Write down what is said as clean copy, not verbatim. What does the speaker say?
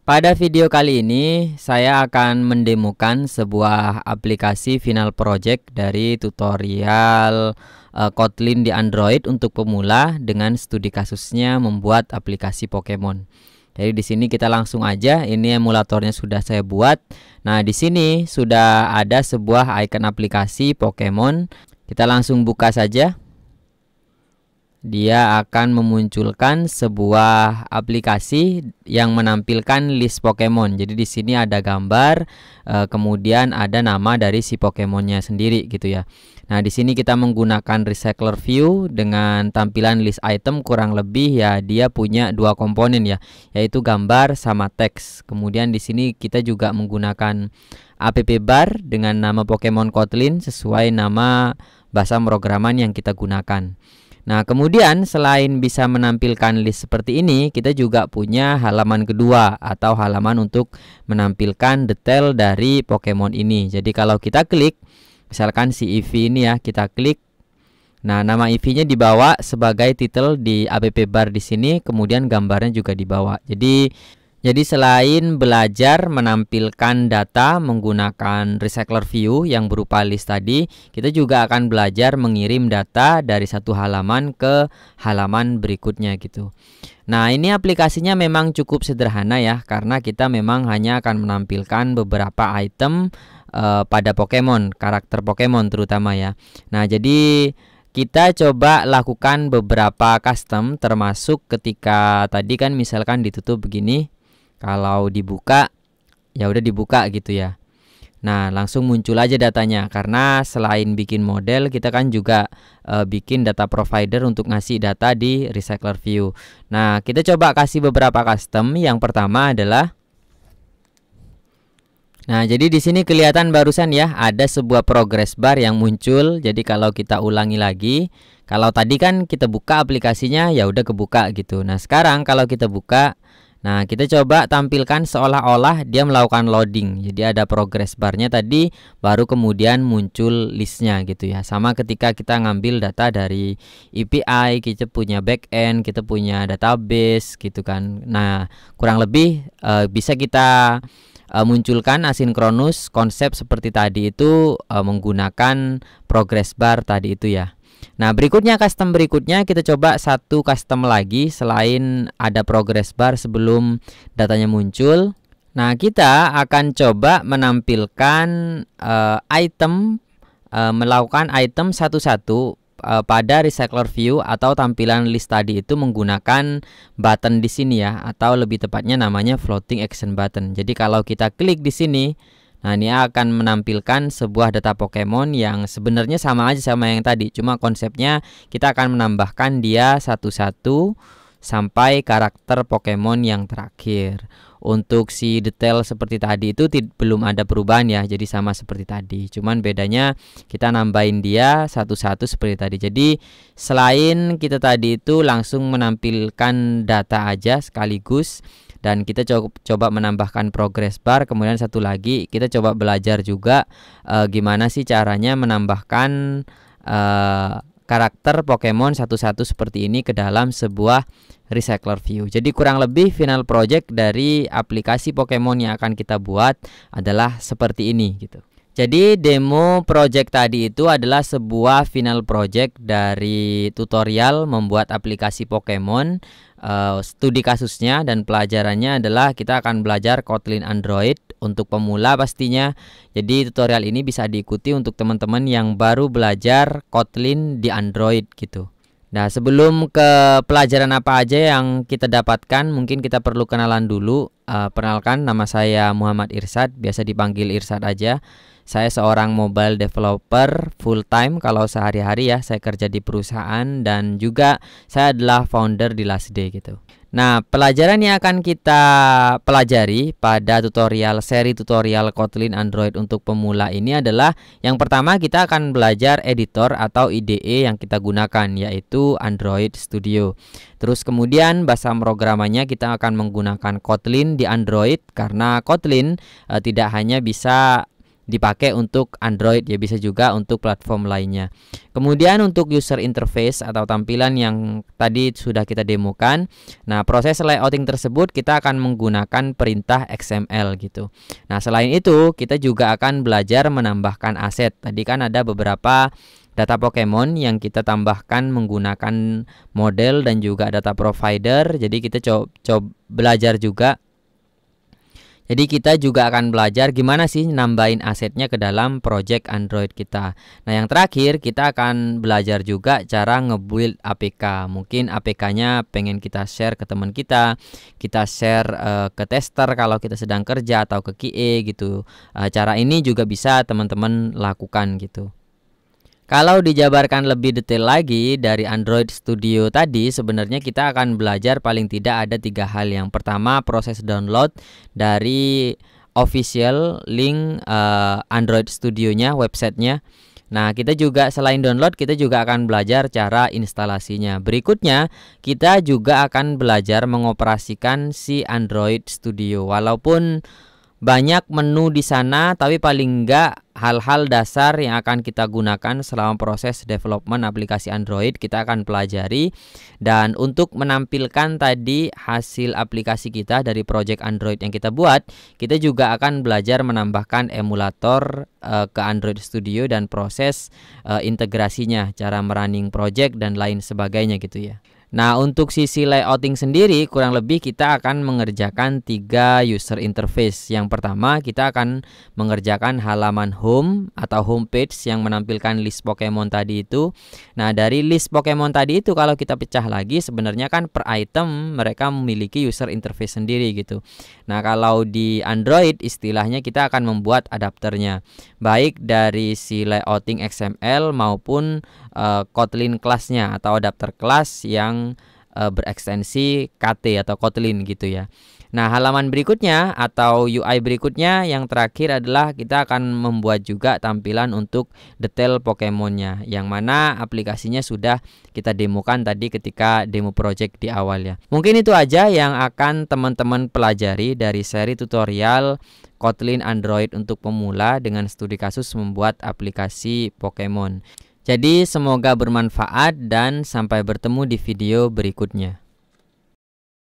Pada video kali ini saya akan mendemokan sebuah aplikasi final project dari tutorial Kotlin di Android untuk pemula dengan studi kasusnya membuat aplikasi Pokemon. Jadi di sini kita langsung aja, ini emulatornya sudah saya buat. Nah, di sini sudah ada sebuah icon aplikasi Pokemon. Kita langsung buka saja. Dia akan memunculkan sebuah aplikasi yang menampilkan list Pokemon. Jadi di sini ada gambar, kemudian ada nama dari si Pokemonnya sendiri gitu ya. Nah, di sini kita menggunakan Recycler View dengan tampilan list item, kurang lebih ya dia punya dua komponen ya, yaitu gambar sama teks. Kemudian di sini kita juga menggunakan app bar dengan nama Pokemon Kotlin sesuai nama bahasa pemrograman yang kita gunakan. Nah, kemudian selain bisa menampilkan list seperti ini, kita juga punya halaman kedua atau halaman untuk menampilkan detail dari Pokemon ini. Jadi kalau kita klik, misalkan si Eevee ini ya, kita klik. Nah, nama Eevee-nya dibawa sebagai title di app bar di sini, kemudian gambarnya juga dibawa. Jadi selain belajar menampilkan data menggunakan Recycler View yang berupa list tadi, kita juga akan belajar mengirim data dari satu halaman ke halaman berikutnya gitu. Nah, ini aplikasinya memang cukup sederhana ya, karena kita memang hanya akan menampilkan beberapa item pada Pokemon, karakter Pokemon terutama ya. Nah, jadi kita coba lakukan beberapa custom, termasuk ketika tadi kan misalkan ditutup begini. Kalau dibuka, ya udah dibuka gitu ya. Nah, langsung muncul aja datanya. Karena selain bikin model, kita kan juga bikin data provider untuk ngasih data di Recycler View. Nah, kita coba kasih beberapa custom. Yang pertama adalah, nah, jadi di sini kelihatan barusan ya, ada sebuah progress bar yang muncul. Jadi kalau kita ulangi lagi, kalau tadi kan kita buka aplikasinya, ya udah kebuka gitu. Nah, sekarang kalau kita buka, nah, kita coba tampilkan seolah-olah dia melakukan loading. Jadi ada progress barnya tadi, baru kemudian muncul listnya gitu ya. Sama ketika kita ngambil data dari API, kita punya backend, kita punya database gitu kan. Nah, kurang lebih bisa kita munculkan asinkronus konsep seperti tadi itu menggunakan progress bar tadi itu ya. Nah, berikutnya custom berikutnya kita coba satu custom lagi selain ada progress bar sebelum datanya muncul. Nah, kita akan coba menampilkan item, melakukan item satu-satu pada Recycler View atau tampilan list tadi itu menggunakan button di sini ya, atau lebih tepatnya namanya floating action button. Jadi kalau kita klik di sini, nah, ini akan menampilkan sebuah data Pokemon yang sebenarnya sama aja sama yang tadi. Cuma konsepnya kita akan menambahkan dia satu-satu sampai karakter Pokemon yang terakhir. Untuk si detail seperti tadi itu belum ada perubahan ya. Jadi sama seperti tadi. Cuman bedanya kita nambahin dia satu-satu seperti tadi. Jadi selain kita tadi itu langsung menampilkan data aja sekaligus, dan kita coba menambahkan progress bar. Kemudian satu lagi kita coba belajar juga gimana sih caranya menambahkan karakter Pokemon satu-satu seperti ini ke dalam sebuah Recycler View. Jadi kurang lebih final project dari aplikasi Pokemon yang akan kita buat adalah seperti ini gitu. Jadi demo project tadi itu adalah sebuah final project dari tutorial membuat aplikasi Pokemon. Studi kasusnya dan pelajarannya adalah kita akan belajar Kotlin Android untuk pemula pastinya. Jadi tutorial ini bisa diikuti untuk teman-teman yang baru belajar Kotlin di Android gitu. Nah, sebelum ke pelajaran apa aja yang kita dapatkan, mungkin kita perlu kenalan dulu. Perkenalkan, nama saya Muhammad Irsad, biasa dipanggil Irsad aja. Saya seorang mobile developer full time kalau sehari-hari ya. Saya kerja di perusahaan dan juga saya adalah founder di Last Day gitu. Nah, pelajaran yang akan kita pelajari pada seri tutorial Kotlin Android untuk pemula ini adalah yang pertama kita akan belajar editor atau IDE yang kita gunakan, yaitu Android Studio. Terus kemudian bahasa pemrogramannya kita akan menggunakan Kotlin di Android karena Kotlin tidak hanya bisa dipakai untuk Android ya, bisa juga untuk platform lainnya. Kemudian untuk user interface atau tampilan yang tadi sudah kita demokan. Nah, proses layouting tersebut kita akan menggunakan perintah XML gitu. Nah, selain itu kita juga akan belajar menambahkan aset. Tadi kan ada beberapa data Pokemon yang kita tambahkan menggunakan model dan juga data provider. Jadi kita coba belajar juga. Jadi kita juga akan belajar gimana sih nambahin asetnya ke dalam project Android kita. Nah, yang terakhir kita akan belajar juga cara nge-build APK. Mungkin APK-nya pengen kita share ke teman kita share ke tester kalau kita sedang kerja atau ke QA gitu. Cara ini juga bisa teman-teman lakukan gitu. Kalau dijabarkan lebih detail lagi dari Android Studio tadi, sebenarnya kita akan belajar paling tidak ada 3 hal. Yang pertama, proses download dari official link Android Studio-nya, websitenya. Nah, kita juga selain download, kita juga akan belajar cara instalasinya. Berikutnya, kita juga akan belajar mengoperasikan si Android Studio. Walaupun banyak menu di sana, tapi paling enggak hal-hal dasar yang akan kita gunakan selama proses development aplikasi Android kita akan pelajari. Dan untuk menampilkan tadi hasil aplikasi kita dari project Android yang kita buat, kita juga akan belajar menambahkan emulator ke Android Studio dan proses integrasinya, cara merunning project dan lain sebagainya gitu ya. Nah, untuk sisi layouting sendiri kurang lebih kita akan mengerjakan 3 user interface. Yang pertama, kita akan mengerjakan halaman home atau homepage yang menampilkan list Pokemon tadi itu. Nah, dari list Pokemon tadi itu kalau kita pecah lagi sebenarnya kan per item mereka memiliki user interface sendiri gitu. Nah, kalau di Android istilahnya kita akan membuat adapternya, baik dari si layouting XML maupun Kotlin kelasnya atau adapter kelas yang berekstensi KT atau Kotlin gitu ya. Nah, halaman berikutnya atau UI berikutnya yang terakhir adalah kita akan membuat juga tampilan untuk detail Pokemonnya, yang mana aplikasinya sudah kita demokan tadi ketika demo project di awal ya. Mungkin itu aja yang akan teman-teman pelajari dari seri tutorial Kotlin Android untuk pemula dengan studi kasus membuat aplikasi Pokemon. Jadi semoga bermanfaat dan sampai bertemu di video berikutnya.